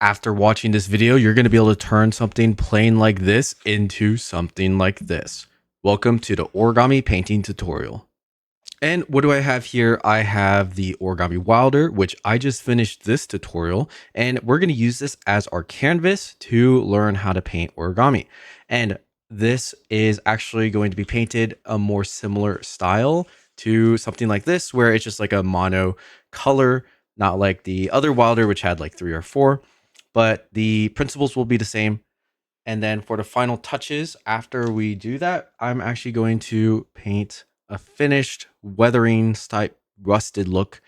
After watching this video, you're going to be able to turn something plain like this into something like this. Welcome to the origami painting tutorial. And what do I have here? I have the Origami Wilder, which I just finished this tutorial, and we're going to use this as our canvas to learn how to paint origami. And this is actually going to be painted a more similar style to something like this, where it's just like a mono color, not like the other Wilder, which had like 3 or 4, but the principles will be the same. And then for the final touches, after we do that, I'm actually going to paint a finished weathering type rusted look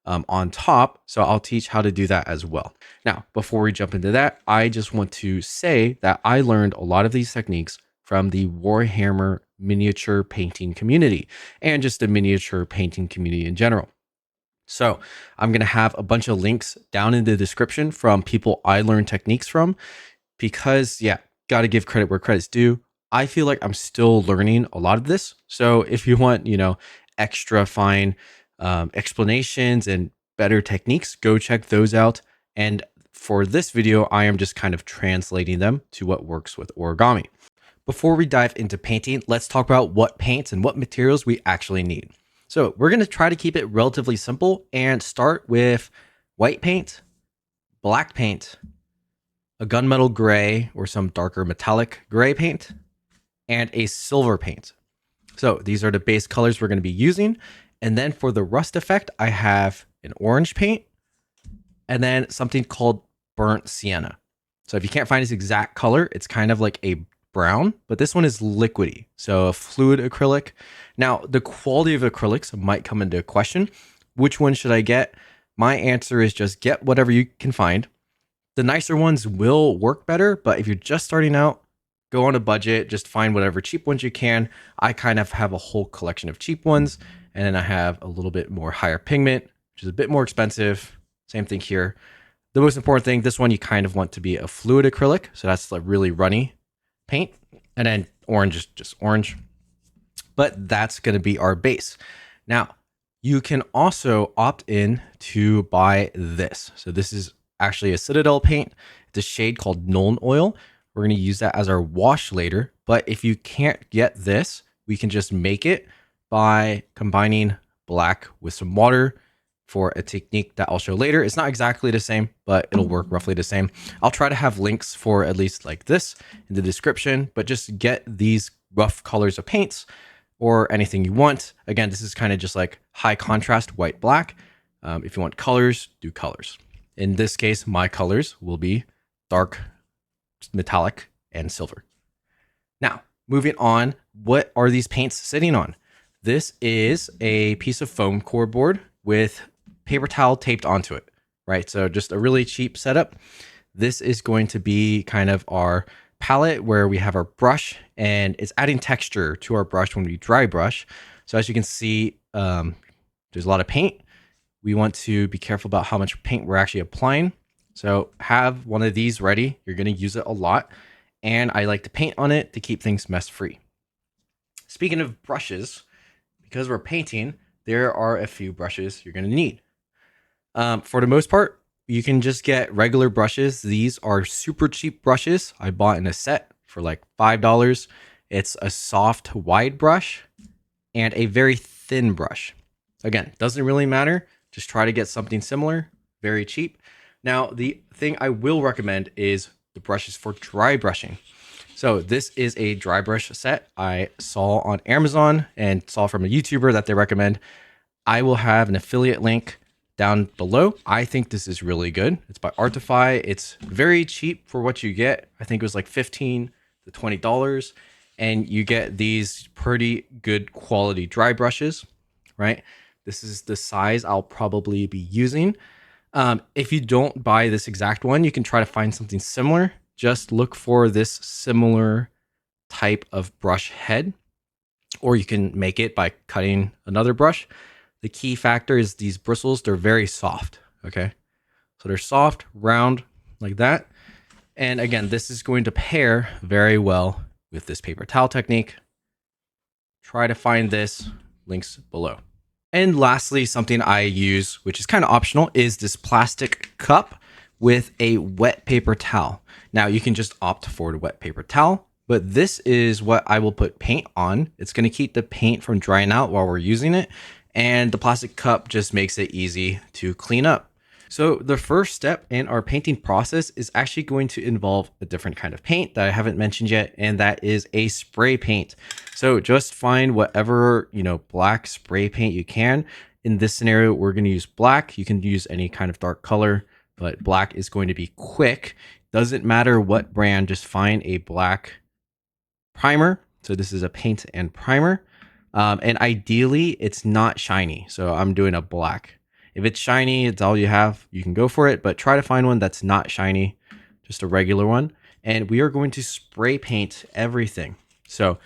on top. So I'll teach how to do that as well. Now, before we jump into that, I just want to say that I learned a lot of these techniques from the Warhammer miniature painting community and just the miniature painting community in general. So I'm going to have a bunch of links down in the description from people I learned techniques from, because yeah, got to give credit where credit's due. I feel like I'm still learning a lot of this. So if you want, extra fine explanations and better techniques, go check those out. And for this video, I am just kind of translating them to what works with origami. Before we dive into painting, let's talk about what paints and what materials we actually need. So we're going to try to keep it relatively simple and start with white paint, black paint, a gunmetal gray or some darker metallic gray paint, and a silver paint. So these are the base colors we're going to be using. And then for the rust effect, I have an orange paint and then something called burnt sienna. So if you can't find its exact color, it's kind of like a brown, but this one is liquidy, so a fluid acrylic. Now, the quality of acrylics might come into question. Which one should I get? My answer is just get whatever you can find. The nicer ones will work better, but if you're just starting out, go on a budget, just find whatever cheap ones you can. I kind of have a whole collection of cheap ones, and then I have a little bit more higher pigment, which is a bit more expensive. Same thing here. The most important thing, this one you kind of want to be a fluid acrylic, so that's like really runny paint. And then orange is just orange. But that's going to be our base. Now, you can also opt in to buy this. So this is actually a Citadel paint. It's a shade called Nuln Oil. We're going to use that as our wash later. But if you can't get this, we can just make it by combining black with some water for a technique that I'll show later. It's not exactly the same, but it'll work roughly the same. I'll try to have links for at least like this in the description, but just get these rough colors of paints or anything you want. Again, this is kind of just like high contrast, white, black. If you want colors, do colors. In this case, my colors will be dark, metallic, and silver. Now, moving on, what are these paints sitting on? This is a piece of foam core board with paper towel taped onto it, right? So just a really cheap setup. This is going to be kind of our palette where we have our brush, and it's adding texture to our brush when we dry brush. So as you can see, there's a lot of paint. We want to be careful about how much paint we're actually applying. So have one of these ready. You're going to use it a lot. And I like to paint on it to keep things mess free. Speaking of brushes, because we're painting, there are a few brushes you're going to need. For the most part, you can just get regular brushes. These are super cheap brushes. I bought in a set for like $5. It's a soft, wide brush and a very thin brush. Again, doesn't really matter. Just try to get something similar, very cheap. Now, the thing I will recommend is the brushes for dry brushing. So this is a dry brush set I saw on Amazon and saw from a YouTuber that they recommend. I will have an affiliate link down below. I think this is really good. It's by Artify. It's very cheap for what you get. I think it was like $15 to $20. And you get these pretty good quality dry brushes, right? This is the size I'll probably be using. If you don't buy this exact one, you can try to find something similar. Just look for this similar type of brush head, or you can make it by cutting another brush. The key factor is these bristles. They're very soft. Okay. So they're soft, round like that. And again, this is going to pair very well with this paper towel technique. Try to find this, links below. And lastly, something I use, which is kind of optional, is this plastic cup with a wet paper towel. Now you can just opt for the wet paper towel, but this is what I will put paint on. It's going to keep the paint from drying out while we're using it, and the plastic cup just makes it easy to clean up. So the first step in our painting process is actually going to involve a different kind of paint that I haven't mentioned yet, and that is a spray paint. So just find whatever, black spray paint you can. In this scenario, we're going to use black. You can use any kind of dark color, but black is going to be quick. Doesn't matter what brand, just find a black primer. So this is a paint and primer. And ideally, it's not shiny. So I'm doing a black. If it's shiny, it's all you have, you can go for it, but try to find one that's not shiny, just a regular one. And we are going to spray paint everything. So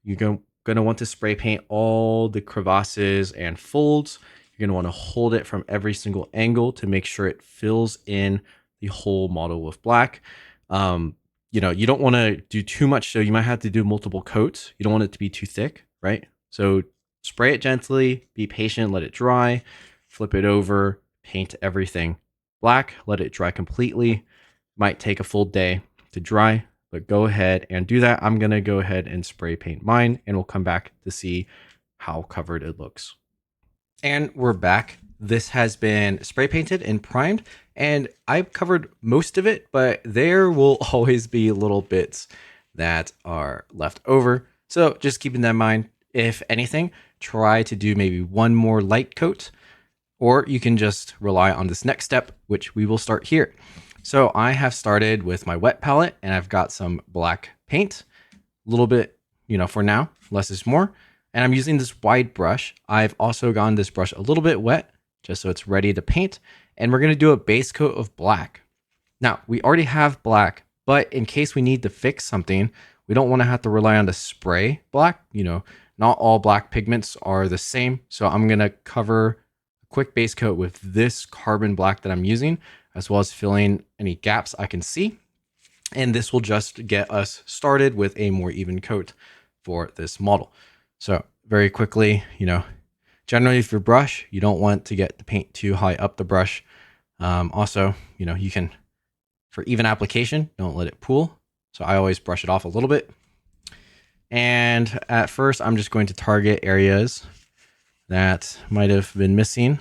you're going to want to spray paint all the crevasses and folds. You're going to want to hold it from every single angle to make sure it fills in the whole model with black. You don't want to do too much, so you might have to do multiple coats. You don't want it to be too thick, right? So spray it gently, be patient, let it dry. Flip it over, paint everything black, let it dry completely. Might take a full day to dry, but go ahead and do that. I'm going to go ahead and spray paint mine, and we'll come back to see how covered it looks. And we're back. This has been spray painted and primed, and I've covered most of it, but there will always be little bits that are left over. So just keeping that in mind, if anything, try to do maybe one more light coat, or you can just rely on this next step, which we will start here. So I have started with my wet palette, and I've got some black paint, a little bit, for now, less is more. And I'm using this wide brush. I've also gotten this brush a little bit wet, just so it's ready to paint. And we're gonna do a base coat of black. Now, we already have black, but in case we need to fix something, we don't wanna have to rely on the spray black. Not all black pigments are the same. So I'm gonna cover quick base coat with this carbon black that I'm using, as well as filling any gaps I can see. And this will just get us started with a more even coat for this model. So very quickly, generally with your brush, you don't want to get the paint too high up the brush. Also, you can, for even application, don't let it pool. So I always brush it off a little bit. And at first, I'm just going to target areas that might have been missing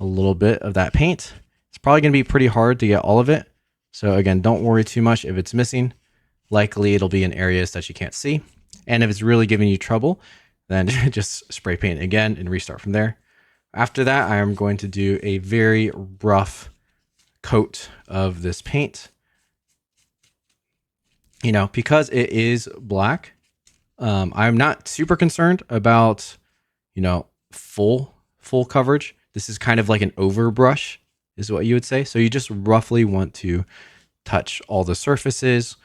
a little bit of that paint. It's probably going to be pretty hard to get all of it. So again, don't worry too much if it's missing. Likely it'll be in areas that you can't see. And if it's really giving you trouble, then just spray paint again and restart from there. After that, I am going to do a very rough coat of this paint. Because it is black, I'm not super concerned about, full coverage. This is kind of like an overbrush is what you would say. So you just roughly want to touch all the surfaces,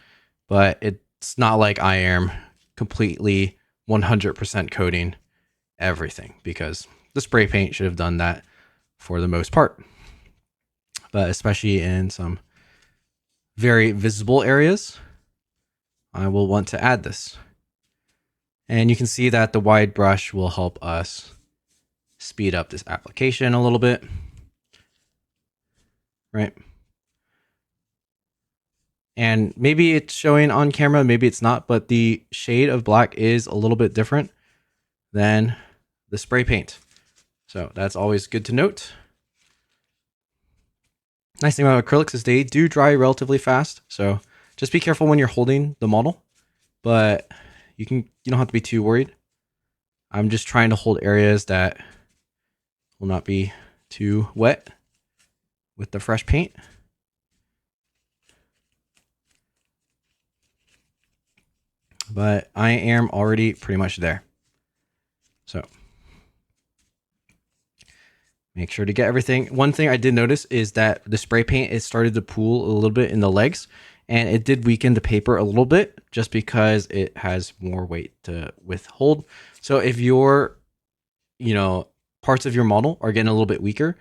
but it's not like I am completely 100% coating everything, because the spray paint should have done that for the most part. But especially in some very visible areas, I will want to add this. And you can see that the wide brush will help us speed up this application a little bit, right? And maybe it's showing on camera, maybe it's not, but the shade of black is a little bit different than the spray paint. So that's always good to note. Nice thing about acrylics is they do dry relatively fast. So just be careful when you're holding the model, but you don't have to be too worried. I'm just trying to hold areas that will not be too wet with the fresh paint. But I am already pretty much there. So make sure to get everything. One thing I did notice is that the spray paint, it started to pool a little bit in the legs, and it did weaken the paper a little bit just because it has more weight to withhold. So if your, parts of your model are getting a little bit weaker,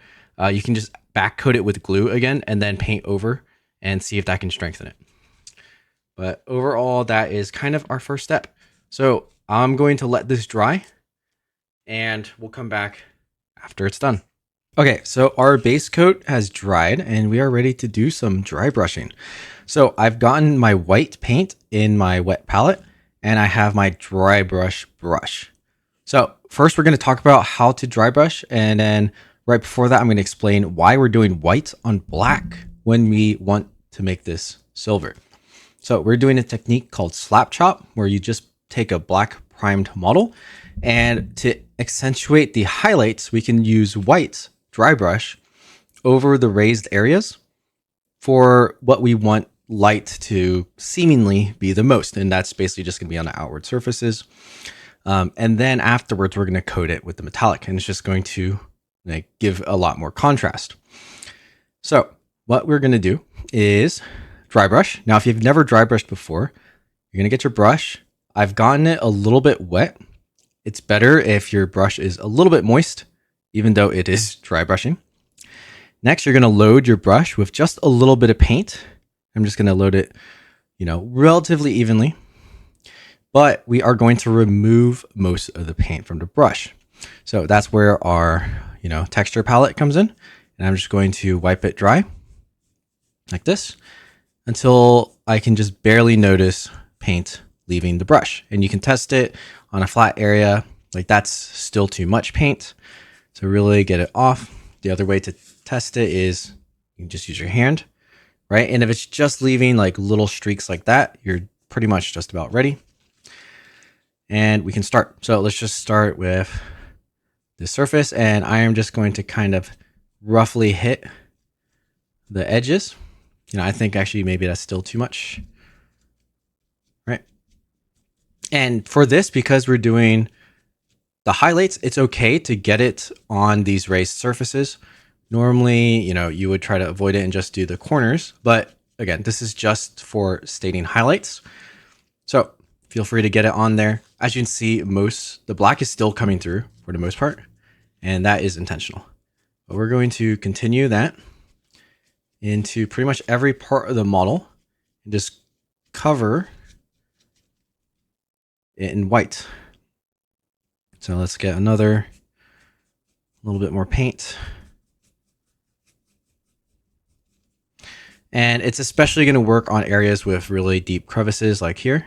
you can just back coat it with glue again and then paint over and see if that can strengthen it. But overall, that is kind of our first step. So I'm going to let this dry, and we'll come back after it's done. Okay, so our base coat has dried and we are ready to do some dry brushing. So I've gotten my white paint in my wet palette and I have my dry brush. So first we're going to talk about how to dry brush, and then right before that I'm going to explain why we're doing white on black when we want to make this silver. So we're doing a technique called slap chop, where you just take a black primed model, and to accentuate the highlights we can use white dry brush over the raised areas for what we want light to seemingly be the most, and that's basically just going to be on the outward surfaces. And then afterwards, we're going to coat it with the metallic, and it's just going to give a lot more contrast. So what we're going to do is dry brush. Now, if you've never dry brushed before, you're going to get your brush. I've gotten it a little bit wet. It's better if your brush is a little bit moist, even though it is dry brushing. Next, you're going to load your brush with just a little bit of paint. I'm just going to load it, relatively evenly. But we are going to remove most of the paint from the brush. So that's where our, texture palette comes in. And I'm just going to wipe it dry like this until I can just barely notice paint leaving the brush. And you can test it on a flat area. Like that's still too much paint. So really get it off. The other way to test it is you can just use your hand, right? And if it's just leaving like little streaks like that, you're pretty much just about ready. And we can start. So let's just start with the surface, and I am just going to kind of roughly hit the edges. I think actually maybe that's still too much, right? And for this, because we're doing the highlights, it's okay to get it on these raised surfaces. Normally, you would try to avoid it and just do the corners. But again, this is just for stating highlights. So feel free to get it on there. As you can see, the black is still coming through for the most part, and that is intentional. But we're going to continue that into pretty much every part of the model and just cover it in white. So let's get another little bit more paint. And it's especially going to work on areas with really deep crevices like here,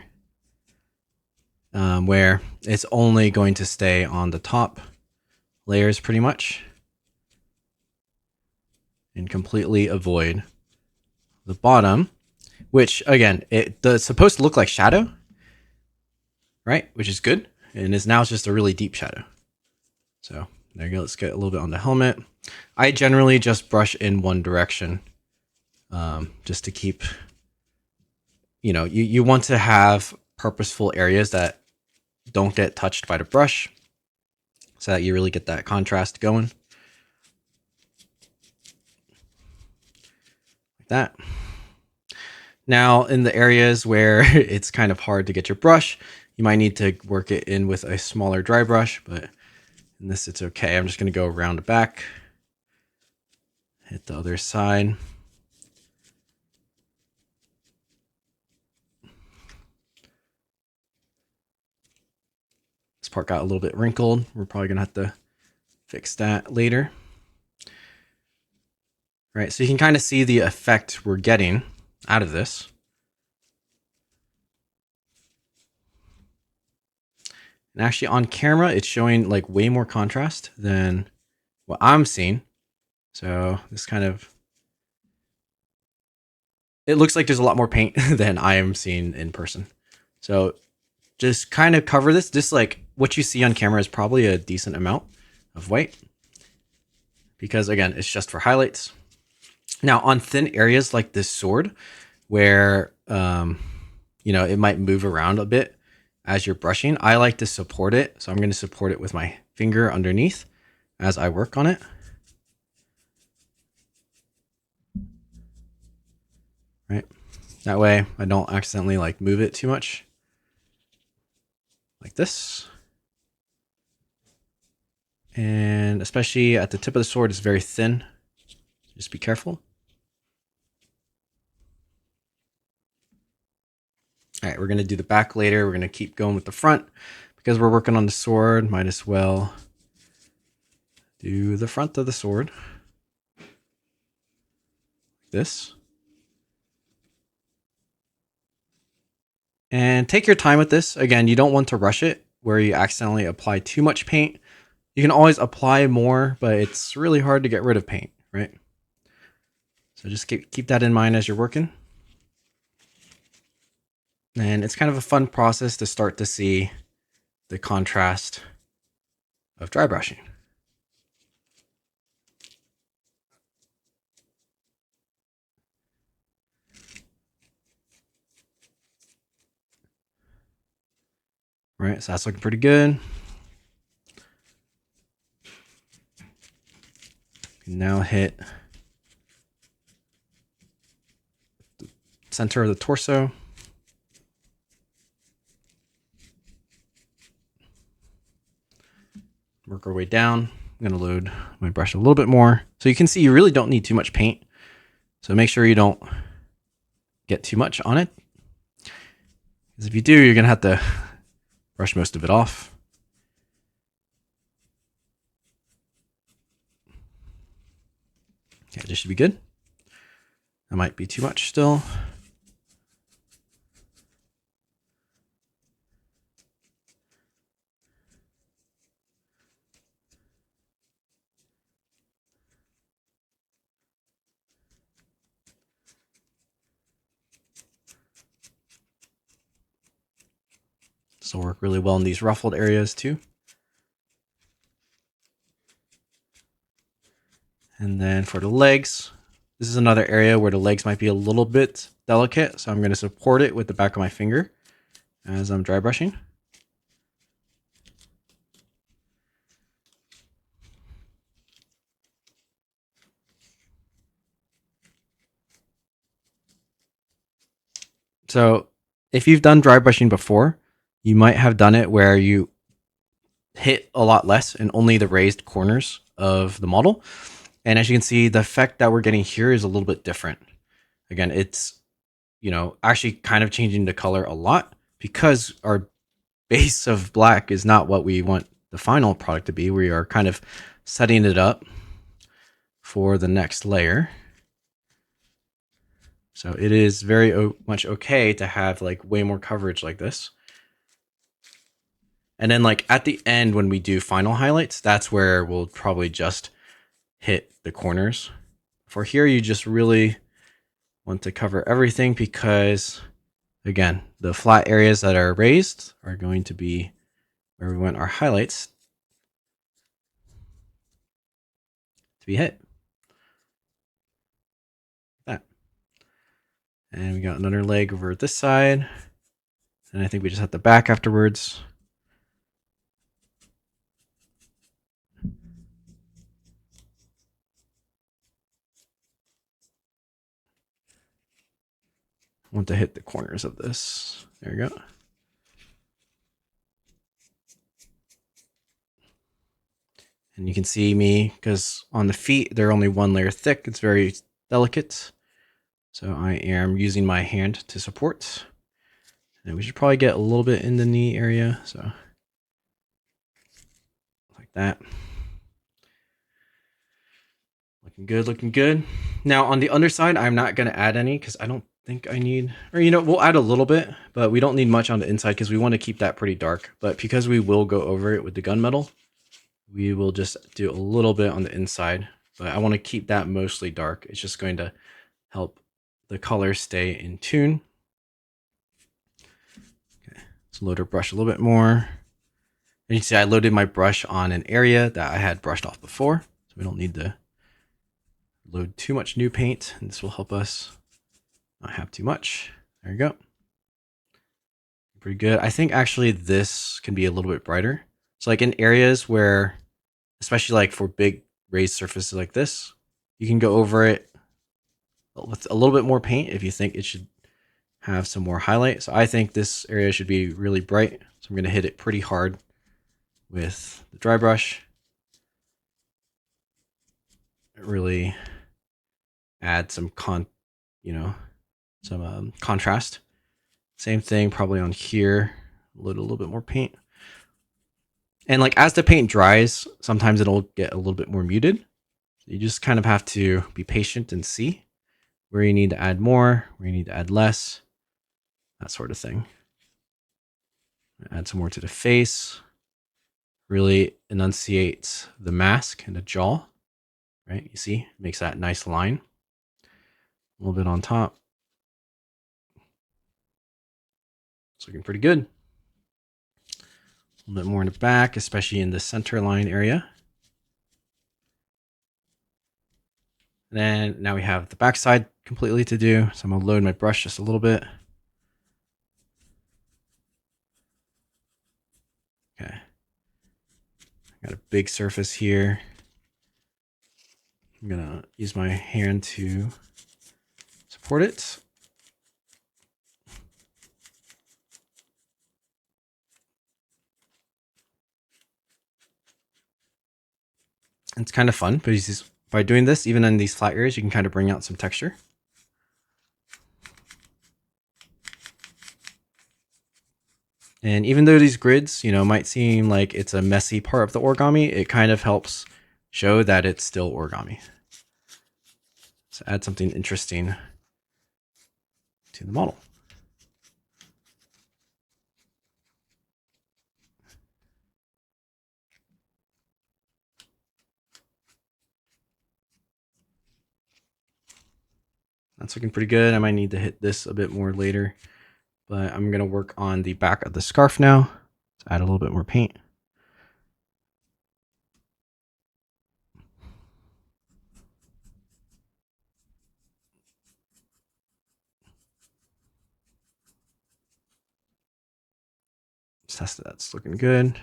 where it's only going to stay on the top layers pretty much and completely avoid the bottom, which again, it's supposed to look like shadow, right? Which is good. And is now just a really deep shadow. So there you go. Let's get a little bit on the helmet. I generally just brush in one direction, just to keep, you want to have purposeful areas that don't get touched by the brush so that you really get that contrast going. Like that. Now, in the areas where it's kind of hard to get your brush, you might need to work it in with a smaller dry brush, but in this, it's okay. I'm just going to go around the back, hit the other side. This part got a little bit wrinkled. We're probably going to have to fix that later. All right, so you can kind of see the effect we're getting out of this. And actually on camera, it's showing like way more contrast than what I'm seeing. So this kind of, it looks like there's a lot more paint than I am seeing in person. So just kind of cover this. Just like what you see on camera is probably a decent amount of white, because again, it's just for highlights. Now on thin areas like this sword, where, it might move around a bit as you're brushing, I like to support it. So I'm going to support it with my finger underneath as I work on it. Right. That way I don't accidentally like move it too much. Like this. And especially at the tip of the sword, it's very thin. Just be careful. All right, we're going to do the back later. We're going to keep going with the front because we're working on the sword. Might as well do the front of the sword. Like this. And take your time with this. Again, you don't want to rush it where you accidentally apply too much paint. You can always apply more, but it's really hard to get rid of paint, right? So just keep that in mind as you're working. And it's kind of a fun process to start to see the contrast of dry brushing. Right, so that's looking pretty good. Now hit the center of the torso. Work our way down. I'm going to load my brush a little bit more. So you can see you really don't need too much paint. So make sure you don't get too much on it. Because if you do, you're going to have to brush most of it off. Okay, this should be good. That might be too much still. This will work really well in these ruffled areas too. And then for the legs, this is another area where the legs might be a little bit delicate. So I'm going to support it with the back of my finger as I'm dry brushing. So if you've done dry brushing before, you might have done it where you hit a lot less and only the raised corners of the model. And as you can see, the effect that we're getting here is a little bit different. Again, it's, actually kind of changing the color a lot because our base of black is not what we want the final product to be. We are kind of setting it up for the next layer. So it is very much okay to have like way more coverage like this. And then like at the end, when we do final highlights, that's where we'll probably just hit the corners. For here, you just really want to cover everything because, again, the flat areas that are raised are going to be where we want our highlights to be hit. Like that. And we got another leg over this side. And I think we just have the back afterwards. Want to hit the corners of this. There we go. And you can see me, because on the feet, they're only one layer thick. It's very delicate. So I am using my hand to support. And we should probably get a little bit in the knee area. So like that. Looking good, looking good. Now on the underside, I'm not going to add any because I don't think I need, or we'll add a little bit, but we don't need much on the inside because we want to keep that pretty dark. But because we will go over it with the gunmetal, we will just do a little bit on the inside. But I want to keep that mostly dark. It's just going to help the color stay in tune. Okay, let's load our brush a little bit more. And you can see I loaded my brush on an area that I had brushed off before, so we don't need to load too much new paint, and this will help us not have too much. There you go. Pretty good. I think actually this can be a little bit brighter. So like in areas where, especially like for big raised surfaces like this, you can go over it with a little bit more paint if you think it should have some more highlight. So I think this area should be really bright. So I'm going to hit it pretty hard with the dry brush. Really add some contrast. Same thing probably on here. Load a little bit more paint. And like as the paint dries, sometimes it'll get a little bit more muted. You just kind of have to be patient and see where you need to add more, where you need to add less, that sort of thing. Add some more to the face. Really enunciates the mask and the jaw, right? You see, makes that nice line. A little bit on top. It's looking pretty good. A little bit more in the back, especially in the center line area. And then now we have the backside completely to do. So I'm gonna load my brush just a little bit. Okay. Got a big surface here. I'm gonna use my hand to support it. It's kind of fun, but by doing this, even in these flat areas, you can kind of bring out some texture. And even though these grids, might seem like it's a messy part of the origami, it kind of helps show that it's still origami. So add something interesting to the model. That's looking pretty good. I might need to hit this a bit more later, but I'm going to work on the back of the scarf now. Let's add a little bit more paint. Let's test it. That's looking good.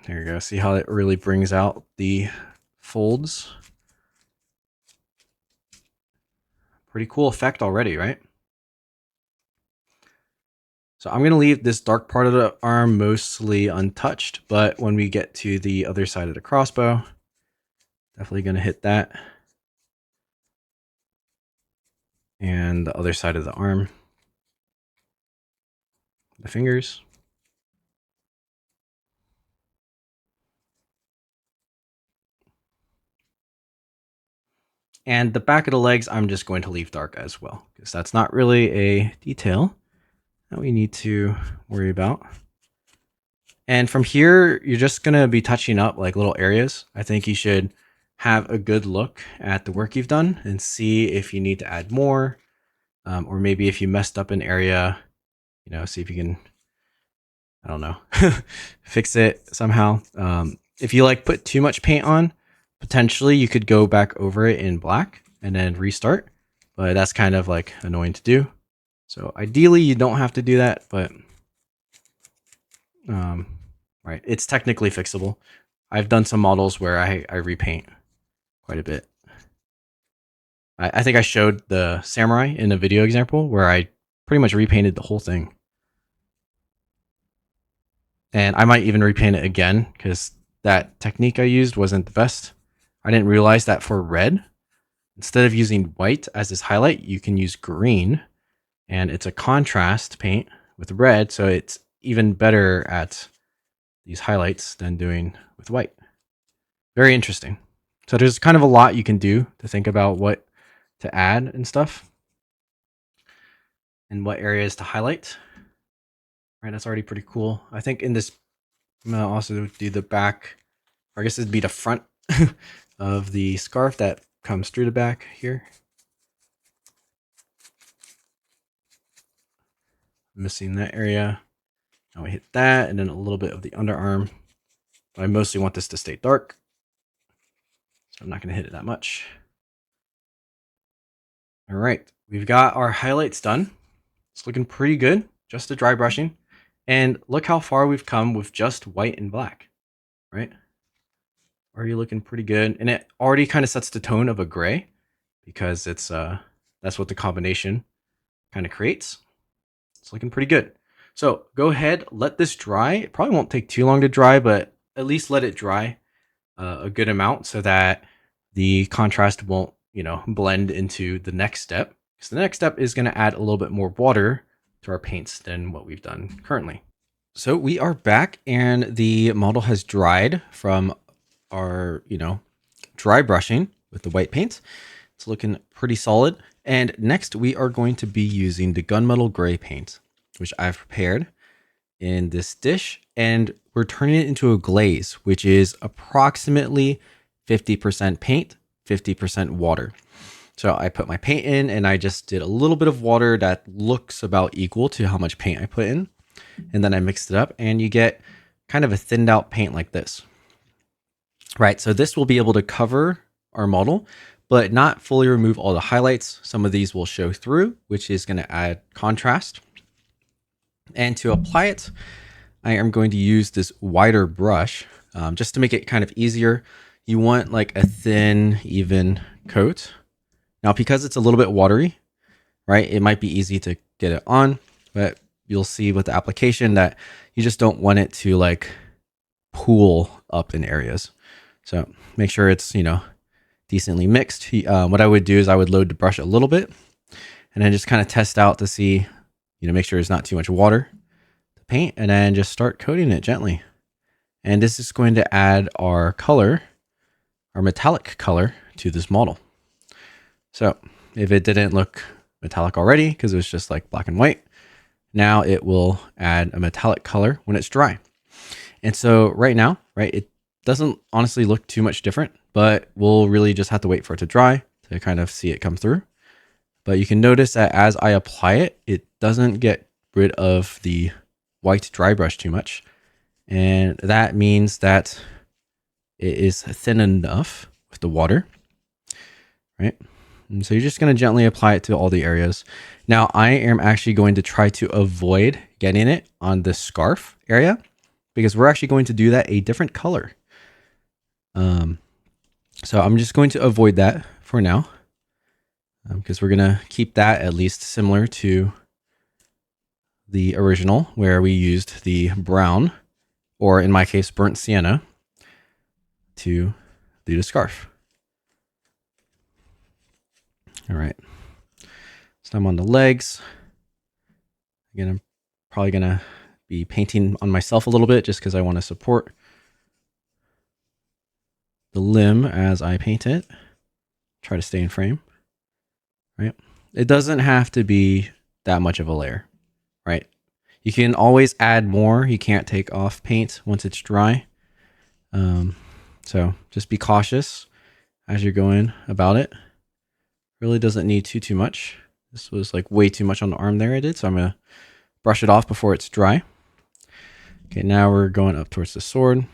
There you go. See how it really brings out the folds? Pretty cool effect already, right? So I'm going to leave this dark part of the arm mostly untouched, but when we get to the other side of the crossbow, definitely going to hit that. And the other side of the arm. The fingers. And the back of the legs, I'm just going to leave dark as well, because that's not really a detail that we need to worry about. And from here, you're just going to be touching up like little areas. I think you should have a good look at the work you've done and see if you need to add more, or maybe if you messed up an area, see if you can, I don't know, fix it somehow. If you like put too much paint on, potentially you could go back over it in black and then restart, but that's kind of like annoying to do. So ideally you don't have to do that, but right, it's technically fixable. I've done some models where I repaint quite a bit. I think I showed the samurai in a video example where I pretty much repainted the whole thing. And I might even repaint it again because that technique I used wasn't the best. I didn't realize that for red, instead of using white as this highlight, you can use green, and it's a contrast paint with red, so it's even better at these highlights than doing with white. Very interesting. So there's kind of a lot you can do to think about what to add and stuff, and what areas to highlight. Right, that's already pretty cool. I think in this, I'm gonna also do the back, or I guess it'd be the front of the scarf that comes through the back here. Missing that area. Now we hit that, and then a little bit of the underarm. But I mostly want this to stay dark, so I'm not gonna hit it that much. All right, we've got our highlights done. It's looking pretty good, just the dry brushing. And look how far we've come with just white and black, right? Already looking pretty good. And it already kind of sets the tone of a gray because it's that's what the combination kind of creates. It's looking pretty good. So go ahead, let this dry. It probably won't take too long to dry, but at least let it dry a good amount so that the contrast won't, blend into the next step. Because the next step is going to add a little bit more water to our paints than what we've done currently. So we are back and the model has dried from our, dry brushing with the white paint. It's looking pretty solid. And next we are going to be using the gunmetal gray paint, which I've prepared in this dish, and we're turning it into a glaze, which is approximately 50% paint, 50% water. So I put my paint in and I just did a little bit of water that looks about equal to how much paint I put in. And then I mixed it up and you get kind of a thinned out paint like this. Right, so this will be able to cover our model, but not fully remove all the highlights. Some of these will show through, which is going to add contrast. And to apply it, I am going to use this wider brush just to make it kind of easier. You want like a thin, even coat. Now, because it's a little bit watery, right, it might be easy to get it on, but you'll see with the application that you just don't want it to like pool up in areas. So make sure it's, decently mixed. What I would do is I would load the brush a little bit and then just kind of test out to see, make sure there's not too much water to paint, and then just start coating it gently. And this is going to add our color, our metallic color to this model. So if it didn't look metallic already, because it was just like black and white, now it will add a metallic color when it's dry. And so right now, right, it doesn't honestly look too much different, but we'll really just have to wait for it to dry to kind of see it come through. But you can notice that as I apply it, it doesn't get rid of the white dry brush too much. And that means that it is thin enough with the water, right? And so you're just going to gently apply it to all the areas. Now I am actually going to try to avoid getting it on the scarf area because we're actually going to do that a different color. So I'm just going to avoid that for now because we're going to keep that at least similar to the original where we used the brown, or in my case, burnt sienna, to do the scarf. All right. So I'm on the legs. Again, I'm probably going to be painting on myself a little bit just because I want to support the limb as I paint it. Try to stay in frame, right? It doesn't have to be that much of a layer, right? You can always add more. You can't take off paint once it's dry. So just be cautious as you're going about it. Really doesn't need too much. This was like way too much on the arm there I did, so I'm going to brush it off before it's dry. Okay, now we're going up towards the sword.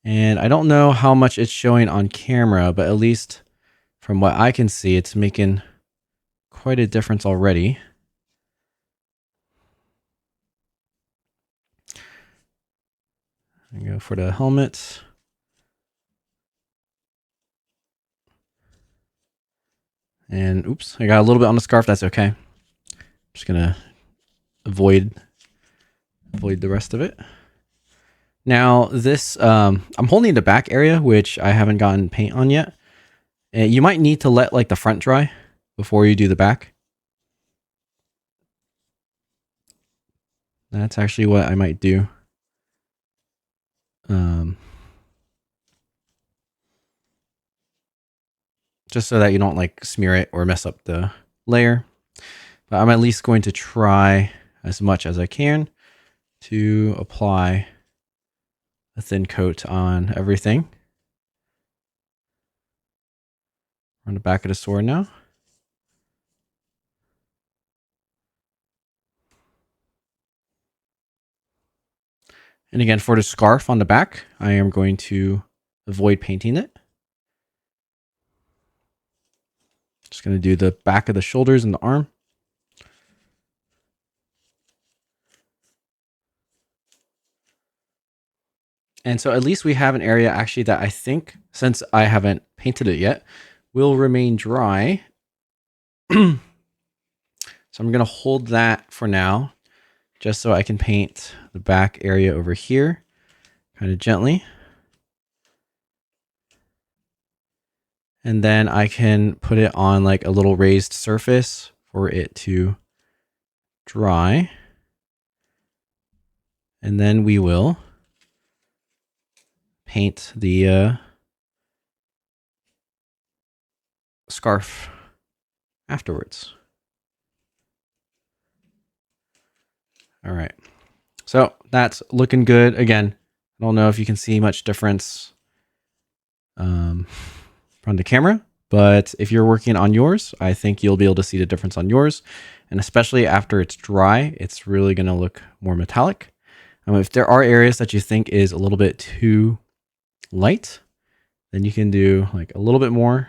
And I don't know how much it's showing on camera, but at least from what I can see, it's making quite a difference already. I go for the helmet. And oops, I got a little bit on the scarf. That's okay. Just gonna avoid the rest of it. Now this, I'm holding the back area, which I haven't gotten paint on yet. You might need to let like the front dry before you do the back. That's actually what I might do. Just so that you don't like smear it or mess up the layer. But I'm at least going to try as much as I can to apply a thin coat on everything. We're on the back of the sword now. And again, for the scarf on the back, I am going to avoid painting it. Just going to do the back of the shoulders and the arm. And so at least we have an area actually that I think, since I haven't painted it yet, will remain dry So I'm going to hold that for now, just so I can paint the back area over here kind of gently. And then I can put it on like a little raised surface for it to dry. And then we will paint the scarf afterwards. All right. So that's looking good. Again, I don't know if you can see much difference from the camera, but if you're working on yours, I think you'll be able to see the difference on yours. And especially after it's dry, it's really going to look more metallic. If there are areas that you think is a little bit too light, then you can do like a little bit more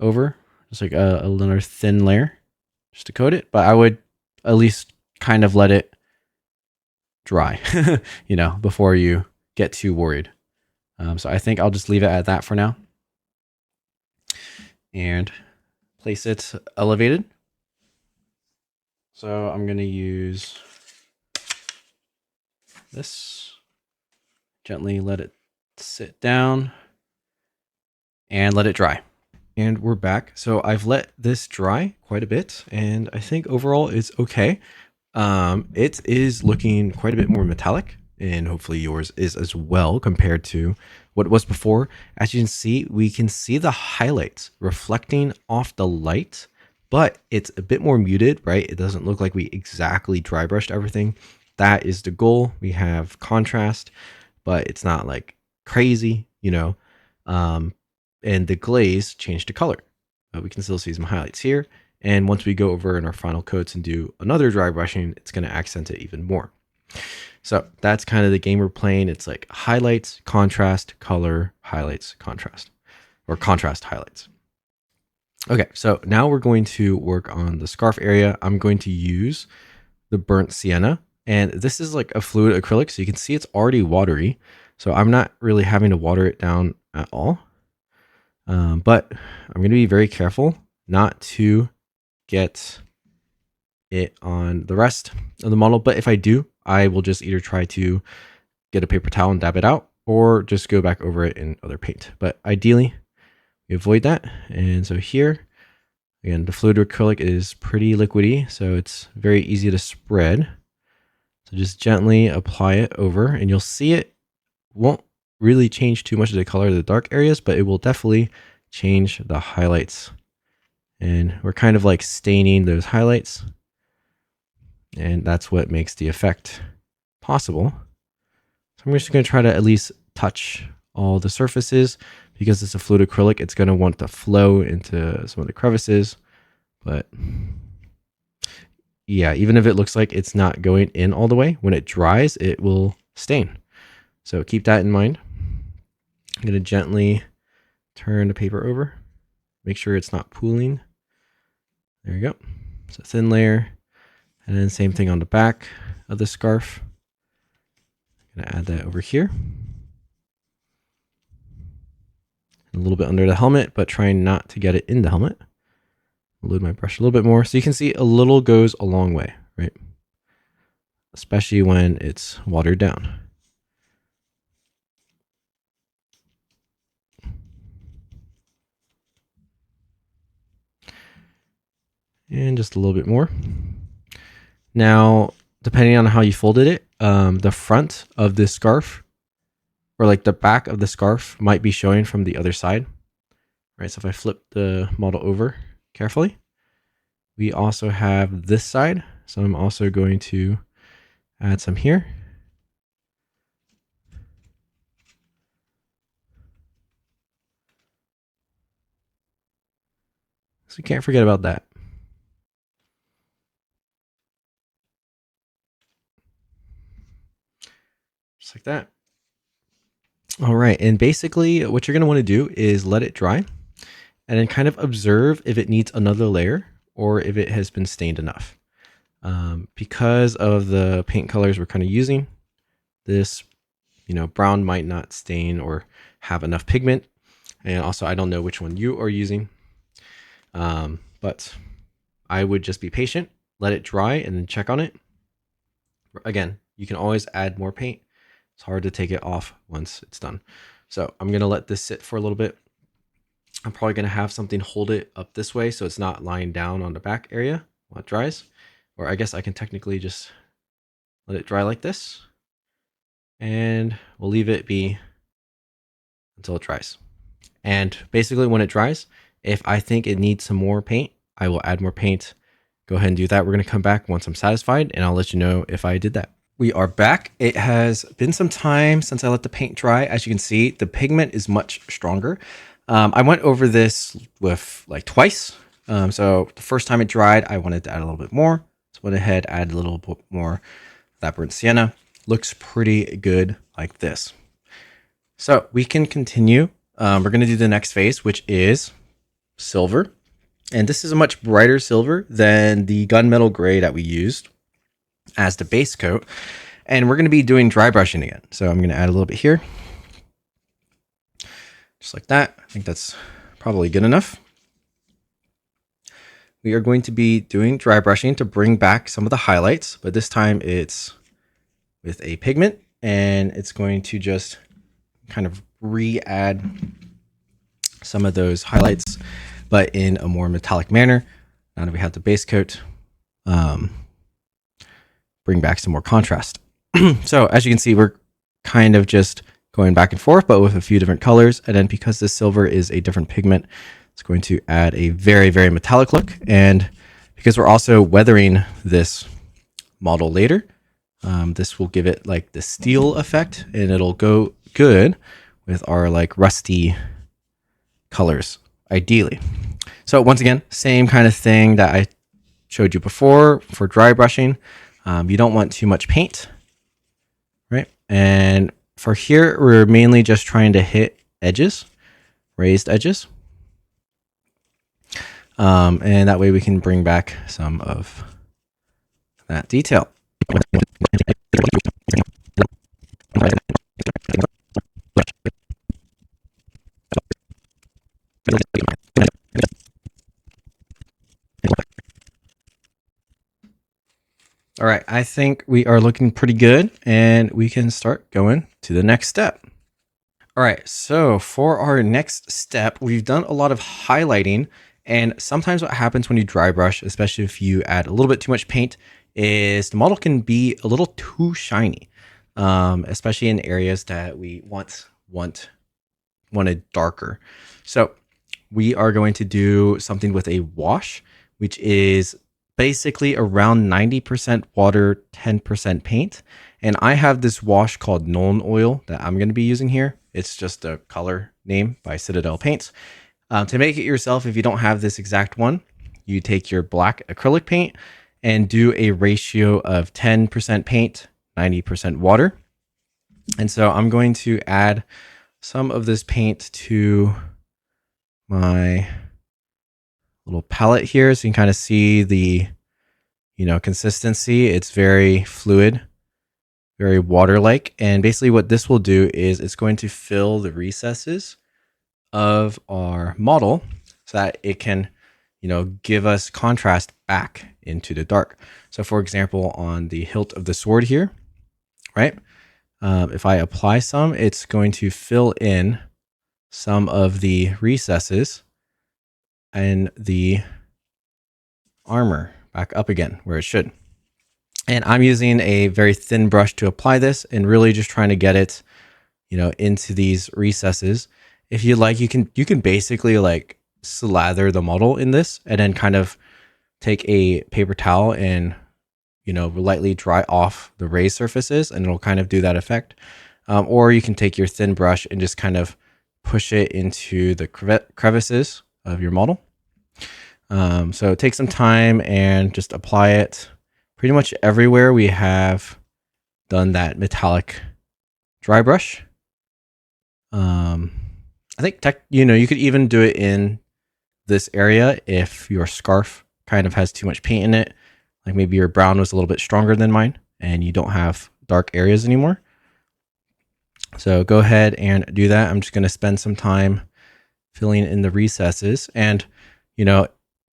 over, just like a little thin layer just to coat it. But I would at least kind of let it dry, you know, before you get too worried. So I think I'll just leave it at that for now and place it elevated. So I'm going to use this, gently let it sit down and let it dry. And we're back. So I've let this dry quite a bit, and I think overall it's okay. It is looking quite a bit more metallic, and hopefully yours is as well compared to what it was before. As you can see, we can see the highlights reflecting off the light, but it's a bit more muted, right? It doesn't look like we exactly dry brushed everything. That is the goal. We have contrast, but it's not like crazy, you know. And the glaze changed the color. We can still see some highlights here. And once we go over in our final coats and do another dry brushing, it's going to accent it even more. So that's kind of the game we're playing. It's like highlights, contrast, color, highlights, contrast, or contrast, highlights. Okay, so now we're going to work on the scarf area. I'm going to use the burnt sienna. And this is like a fluid acrylic, so you can see it's already watery. So I'm not really having to water it down at all. But I'm going to be very careful not to get it on the rest of the model. But if I do, I will just either try to get a paper towel and dab it out, or just go back over it in other paint. But ideally, we avoid that. And so here, again, the fluid acrylic is pretty liquidy, so it's very easy to spread. So just gently apply it over, and you'll see it won't really change too much of the color of the dark areas, but it will definitely change the highlights. And we're kind of like staining those highlights, and that's what makes the effect possible. So I'm just going to try to at least touch all the surfaces. Because it's a fluid acrylic, it's going to want to flow into some of the crevices. But yeah, even if it looks like it's not going in all the way, when it dries, it will stain. So keep that in mind. I'm going to gently turn the paper over. Make sure it's not pooling. There you go. It's a thin layer. And then same thing on the back of the scarf. I'm going to add that over here. A little bit under the helmet, but trying not to get it in the helmet. Load my brush a little bit more. So you can see a little goes a long way, right? Especially when it's watered down. And just a little bit more. Now, depending on how you folded it, the front of this scarf, or like the back of the scarf, might be showing from the other side. Right, so if I flip the model over carefully, we also have this side. So I'm also going to add some here. So you can't forget about that. Just like that. All right, and basically what you're going to want to do is let it dry and then kind of observe if it needs another layer or if it has been stained enough. Because of the paint colors we're kind of using, this, you know, brown might not stain or have enough pigment. And also, I don't know which one you are using, but I would just be patient, let it dry, and then check on it. Again, you can always add more paint. It's hard to take it off once it's done. So I'm going to let this sit for a little bit. I'm probably going to have something hold it up this way so it's not lying down on the back area while it dries. Or I guess I can technically just let it dry like this. And we'll leave it be until it dries. And basically when it dries, if I think it needs some more paint, I will add more paint. Go ahead and do that. We're going to come back once I'm satisfied and I'll let you know if I did that. We are back. It has been some time since I let the paint dry. As you can see, the pigment is much stronger. I went over this with like twice. So the first time it dried, I wanted to add a little bit more. So went ahead, add a little bit more that burnt sienna. Looks pretty good like this. So we can continue. We're going to do the next phase, which is silver. And this is a much brighter silver than the gunmetal gray that we used as the base coat. And we're going to be doing dry brushing again. So I'm going to add a little bit here. Just like that. I think that's probably good enough. We are going to be doing dry brushing to bring back some of the highlights, but this time it's with a pigment and it's going to just kind of re-add some of those highlights, but in a more metallic manner. Now that we have the base coat, bring back some more contrast. So as you can see, we're kind of just going back and forth, but with a few different colors. And then because this silver is a different pigment, it's going to add a very, very metallic look. And because we're also weathering this model later, this will give it like the steel effect and it'll go good with our like rusty colors, ideally. So once again, same kind of thing that I showed you before for dry brushing. You don't want too much paint, right? And for here, we're mainly just trying to hit edges, raised edges. And that way we can bring back some of that detail. All right, I think we are looking pretty good and we can start going to the next step. All right, so for our next step, we've done a lot of highlighting, and sometimes what happens when you dry brush, especially if you add a little bit too much paint, is the model can be a little too shiny, especially in areas that we wanted darker. So we are going to do something with a wash, which is basically around 90% water, 10% paint. And I have this wash called Nuln Oil that I'm going to be using here. It's just a color name by Citadel Paints. To make it yourself, if you don't have this exact one, you take your black acrylic paint and do a ratio of 10% paint, 90% water. And so I'm going to add some of this paint to my little palette here, so you can kind of see the, consistency. It's very fluid, very water-like. And basically what this will do is it's going to fill the recesses of our model so that it can, give us contrast back into the dark. So for example, on the hilt of the sword here, right? If I apply some, it's going to fill in some of the recesses and the armor back up again where it should. And I'm using a very thin brush to apply this and really just trying to get it, into these recesses. If you like, you can basically like slather the model in this and then kind of take a paper towel and, lightly dry off the raised surfaces and it'll kind of do that effect. Or you can take your thin brush and just kind of push it into the crevices of your model. So take some time and just apply it pretty much everywhere we have done that metallic dry brush. I think you could even do it in this area if your scarf kind of has too much paint in it. Like maybe your brown was a little bit stronger than mine and you don't have dark areas anymore. So go ahead and do that. I'm just going to spend some time filling in the recesses. And,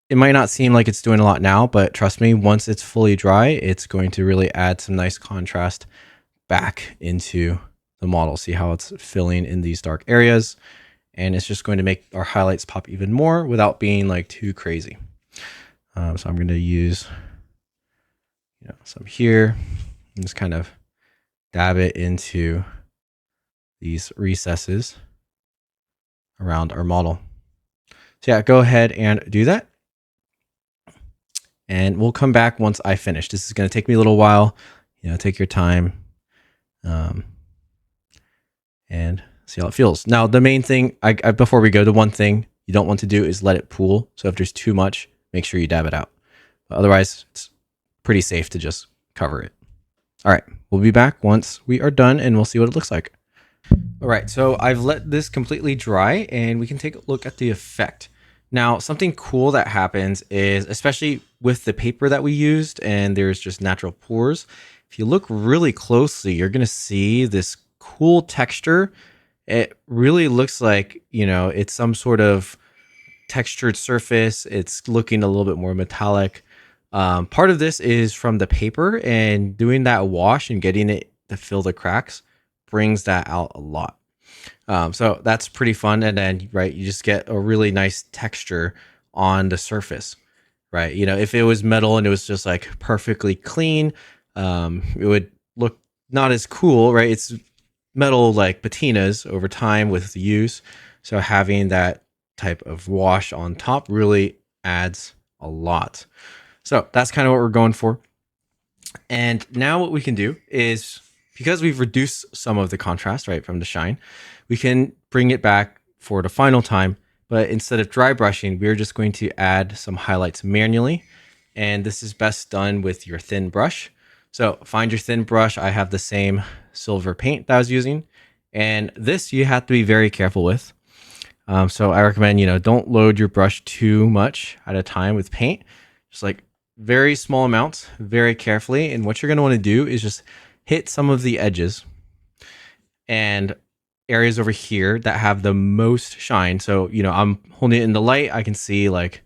it might not seem like it's doing a lot now, but trust me, once it's fully dry, it's going to really add some nice contrast back into the model. See how it's filling in these dark areas, and it's just going to make our highlights pop even more without being like too crazy. So I'm going to use some here and just kind of dab it into these recesses around our model. So yeah, go ahead and do that. And we'll come back once I finish. This is going to take me a little while. Take your time and see how it feels. Now, the main thing, before we go, the one thing you don't want to do is let it pool. So if there's too much, make sure you dab it out. But otherwise, it's pretty safe to just cover it. All right, we'll be back once we are done and we'll see what it looks like. All right, so I've let this completely dry and we can take a look at the effect. Now, something cool that happens is, especially with the paper that we used and there's just natural pores, if you look really closely, you're going to see this cool texture. It really looks like, it's some sort of textured surface. It's looking a little bit more metallic. Part of this is from the paper, and doing that wash and getting it to fill the cracks brings that out a lot. So that's pretty fun. And then, right, you just get a really nice texture on the surface, right? If it was metal and it was just like perfectly clean, it would look not as cool, right? It's metal like patinas over time with the use. So having that type of wash on top really adds a lot. So that's kind of what we're going for. And now what we can do is, because we've reduced some of the contrast, right, from the shine, we can bring it back for the final time. But instead of dry brushing, we're just going to add some highlights manually. And this is best done with your thin brush. So find your thin brush. I have the same silver paint that I was using. And this you have to be very careful with. So I recommend, don't load your brush too much at a time with paint. Just like very small amounts, very carefully. And what you're going to want to do is just hit some of the edges and areas over here that have the most shine. So, I'm holding it in the light. I can see like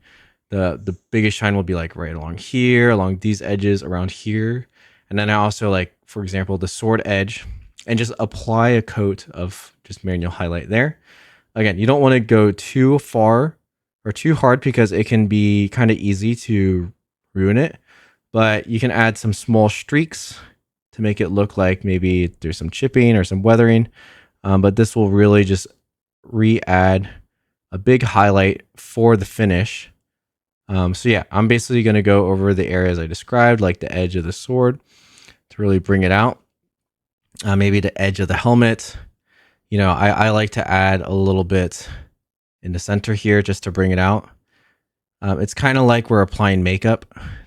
the biggest shine will be like right along here, along these edges, around here. And then I also like, for example, the sword edge, and just apply a coat of just manual highlight there. Again, you don't want to go too far or too hard because it can be kind of easy to ruin it. But you can add some small streaks to make it look like maybe there's some chipping or some weathering. But this will really just re-add a big highlight for the finish. So yeah, I'm basically going to go over the areas I described, like the edge of the sword, to really bring it out. Maybe the edge of the helmet. I like to add a little bit in the center here just to bring it out. It's kind of like we're applying makeup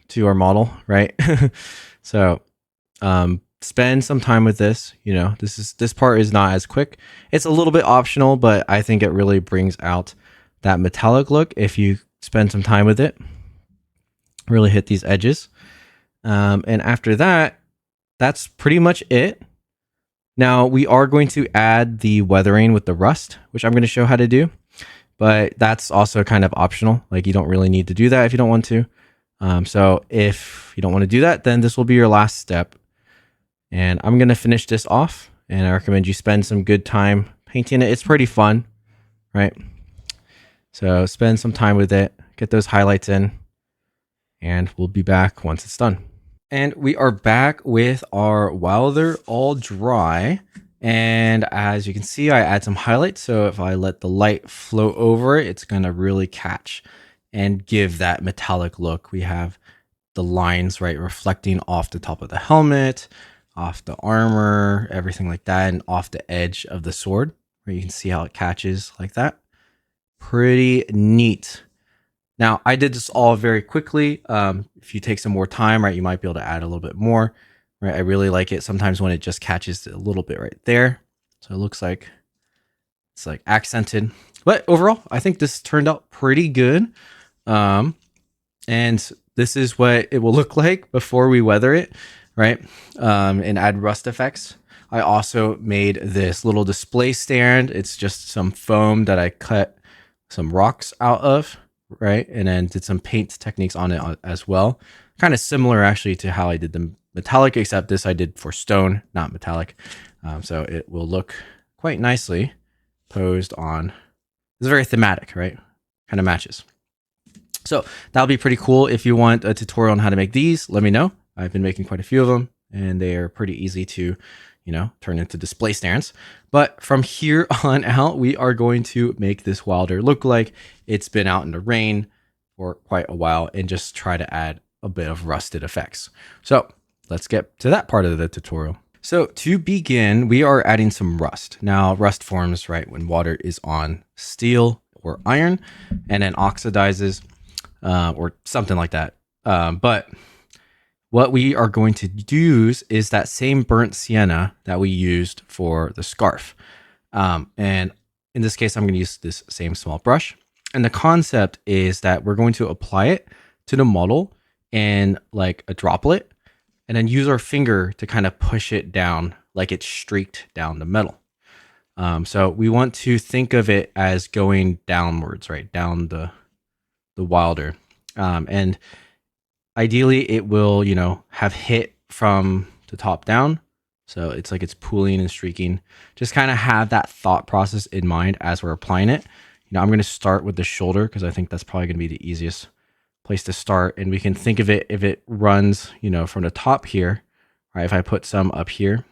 to our model, right? So spend some time with this. This part is not as quick. It's a little bit optional, but I think it really brings out that metallic look if you spend some time with it. Really hit these edges. And after that, that's pretty much it. Now we are going to add the weathering with the rust, which I'm going to show how to do, but that's also kind of optional. Like, you don't really need to do that if you don't want to. So if you don't want to do that, then this will be your last step. And I'm going to finish this off, and I recommend you spend some good time painting it. It's pretty fun, right? So spend some time with it, get those highlights in, and we'll be back once it's done. And we are back with our Wilder all dry. And as you can see, I add some highlights. So if I let the light flow over it, it's going to really catch and give that metallic look. We have the lines, right, reflecting off the top of the helmet, off the armor, everything like that, and off the edge of the sword, where you can see how it catches like that. Pretty neat. Now, I did this all very quickly. If you take some more time, right, you might be able to add a little bit more, right? I really like it sometimes when it just catches a little bit right there. So it looks like it's like accented. But overall, I think this turned out pretty good. And this is what it will look like before we weather it, right? And add rust effects. I also made this little display stand. It's just some foam that I cut some rocks out of, right? And then did some paint techniques on it as well. Kind of similar actually to how I did the metallic, except this I did for stone, not metallic. So it will look quite nicely posed on. It's very thematic, right? Kind of matches. So that'll be pretty cool. If you want a tutorial on how to make these, let me know. I've been making quite a few of them, and they are pretty easy to, turn into display stands. But from here on out, we are going to make this wilder look like it's been out in the rain for quite a while and just try to add a bit of rusted effects. So let's get to that part of the tutorial. So to begin, we are adding some rust. Now, rust forms, right, when water is on steel or iron and then oxidizes or something like that. But what we are going to use is that same burnt sienna that we used for the scarf. And in this case, I'm going to use this same small brush. And the concept is that we're going to apply it to the model in like a droplet and then use our finger to kind of push it down like it's streaked down the metal. So we want to think of it as going downwards, right? Down the wilder. And ideally it will, have hit from the top down. So it's like it's pooling and streaking. Just kind of have that thought process in mind as we're applying it. I'm going to start with the shoulder because I think that's probably going to be the easiest place to start. And we can think of it if it runs, from the top here, right? If I put some up here,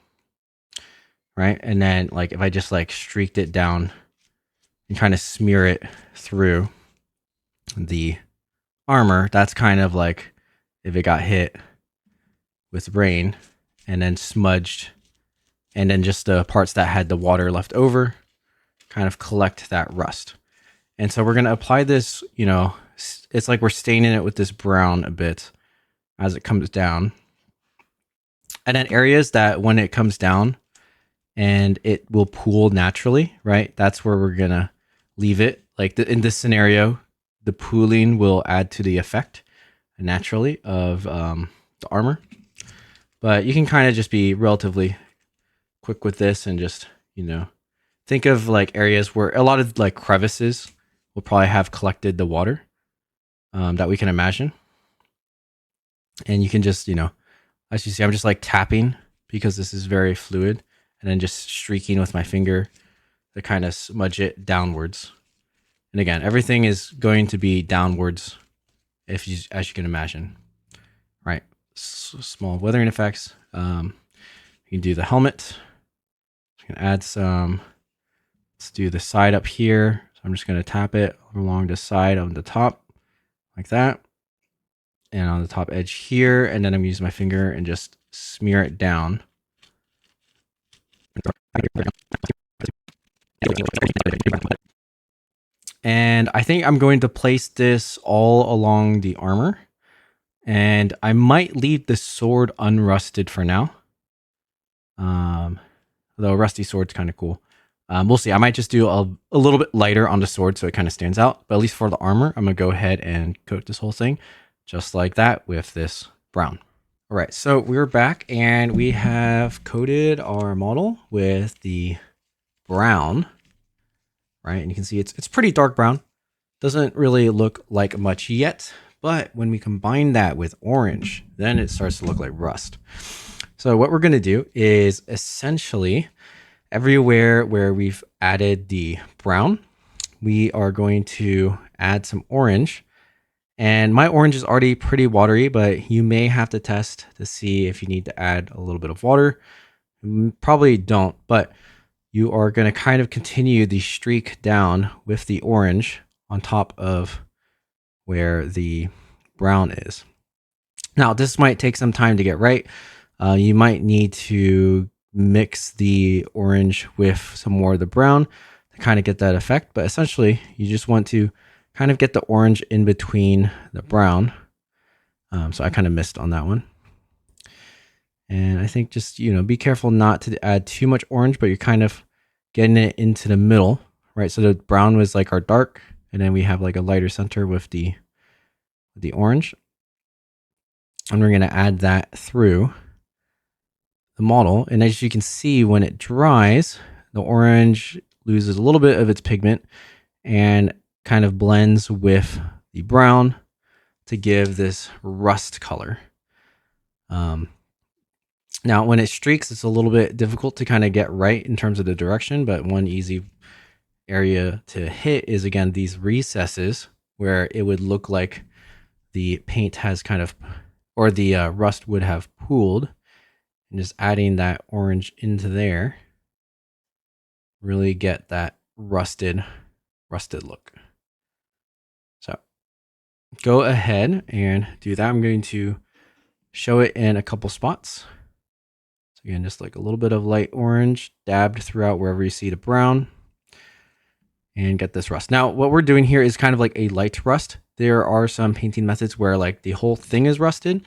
right? And then like if I just like streaked it down and kind of smear it through the armor, that's kind of like if it got hit with rain and then smudged, and then just the parts that had the water left over kind of collect that rust. And so we're going to apply this, it's like we're staining it with this brown a bit as it comes down. And then areas that when it comes down and it will pool naturally, right? That's where we're going to leave it. Like in this scenario, the pooling will add to the effect naturally of the armor. But you can kind of just be relatively quick with this and just, think of like areas where a lot of like crevices will probably have collected the water that we can imagine. And you can just, as you see, I'm just like tapping because this is very fluid, and then just streaking with my finger to kind of smudge it downwards. And again, everything is going to be downwards as you can imagine, right? Small weathering effects. You can do the helmet. You can add some, let's do the side up here. So I'm just going to tap it along the side on the top like that. And on the top edge here. And then I'm using my finger and just smear it down. And I think I'm going to place this all along the armor. And I might leave the sword unrusted for now. Though a rusty sword's kind of cool. We'll see. I might just do a little bit lighter on the sword so it kind of stands out. But at least for the armor, I'm going to go ahead and coat this whole thing just like that with this brown. All right, so we're back and we have coated our model with the brown, right? And you can see it's pretty dark brown. Doesn't really look like much yet, but when we combine that with orange, then it starts to look like rust. So what we're going to do is essentially everywhere where we've added the brown, we are going to add some orange. And my orange is already pretty watery, but you may have to test to see if you need to add a little bit of water. Probably don't, but you are going to kind of continue the streak down with the orange on top of where the brown is. Now, this might take some time to get right. You might need to mix the orange with some more of the brown to kind of get that effect. But essentially, you just want to kind of get the orange in between the brown. So I kind of missed on that one. And I think just, be careful not to add too much orange, but you're kind of getting it into the middle, right? So the brown was like our dark, and then we have like a lighter center with the orange. And we're going to add that through the model. And as you can see, when it dries, the orange loses a little bit of its pigment and kind of blends with the brown to give this rust color. Now, when it streaks, it's a little bit difficult to kind of get right in terms of the direction, but one easy area to hit is, again, these recesses where it would look like the paint has kind of, or the rust would have pooled, and just adding that orange into there really get that rusted look. So go ahead and do that. I'm going to show it in a couple spots. So again, just like a little bit of light orange dabbed throughout wherever you see the brown, and get this rust. Now, what we're doing here is kind of like a light rust. There are some painting methods where like the whole thing is rusted,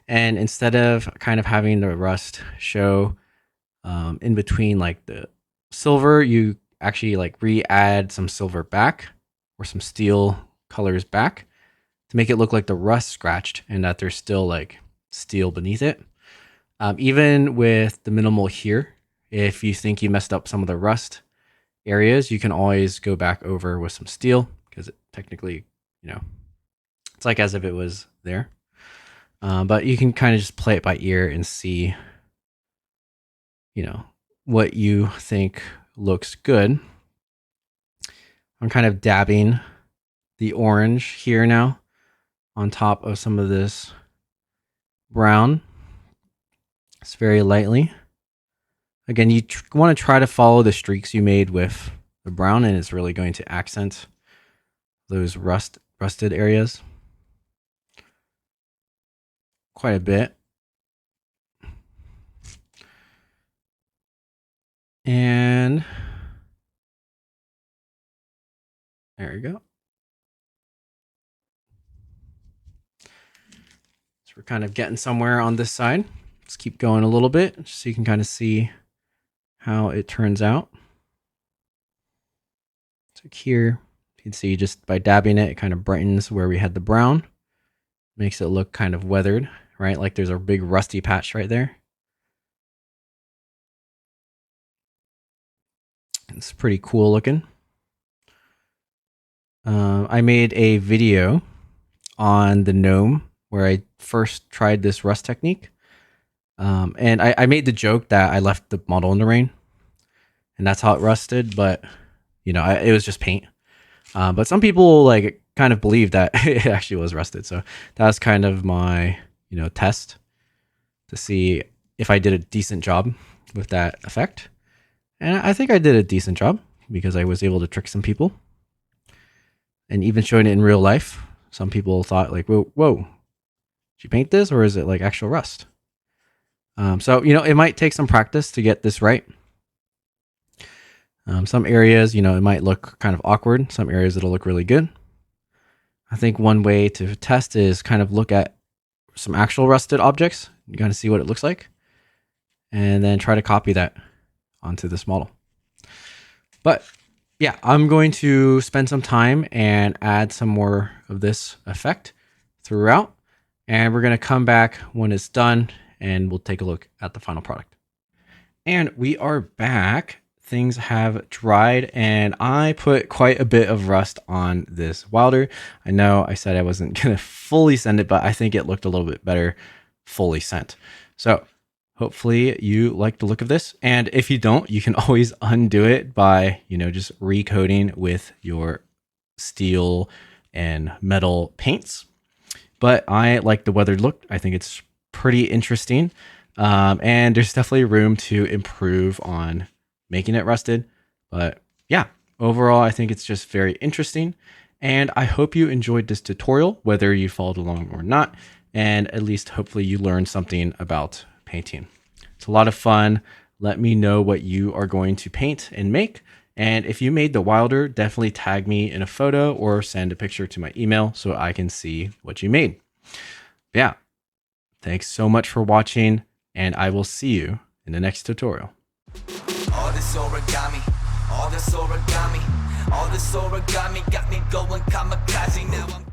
and instead of kind of having the rust show in between like the silver, you actually like re-add some silver back or some steel colors back to make it look like the rust scratched and that there's still like steel beneath it. Even with the minimal here, if you think you messed up some of the rust areas, you can always go back over with some steel, because it technically, you know, it's like as if it was there. But you can kind of just play it by ear and see, you know, what you think looks good. I'm kind of dabbing the orange here now on top of some of this brown. It's very lightly. Again, you want to try to follow the streaks you made with the brown, and it's really going to accent those rusted areas quite a bit. And there we go. So we're kind of getting somewhere on this side. Let's keep going a little bit so you can kind of see how it turns out. So here, you can see just by dabbing it, it kind of brightens where we had the brown. Makes it look kind of weathered, right? Like there's a big rusty patch right there. It's pretty cool looking. I made a video on the gnome where I first tried this rust technique. And I made the joke that I left the model in the rain, and that's how it rusted. But, you know, it was just paint. But some people like kind of believe that it actually was rusted. So that was kind of my, you know, test to see if I did a decent job with that effect. And I think I did a decent job because I was able to trick some people. And even showing it in real life, some people thought like, whoa, did you paint this, or is it like actual rust? So, you know, it might take some practice to get this right. Some areas, you know, it might look kind of awkward. Some areas it'll look really good. I think one way to test is kind of look at some actual rusted objects. You kind of see what it looks like, and then try to copy that onto this model. But yeah, I'm going to spend some time and add some more of this effect throughout, and we're going to come back when it's done and we'll take a look at the final product. And we are back. Things have dried, and I put quite a bit of rust on this Wilder. I know I said I wasn't going to fully send it, but I think it looked a little bit better fully sent. So hopefully you like the look of this. And if you don't, you can always undo it by, you know, just recoating with your steel and metal paints. But I like the weathered look. I think it's pretty interesting. And there's definitely room to improve on making it rusted. But yeah, overall, I think it's just very interesting. And I hope you enjoyed this tutorial, whether you followed along or not. And at least hopefully you learned something about painting. It's a lot of fun. Let me know what you are going to paint and make. And if you made the Wilder, definitely tag me in a photo or send a picture to my email so I can see what you made. But yeah, thanks so much for watching, and I will see you in the next tutorial. All this origami, all this origami, all this origami got me going kamikaze now.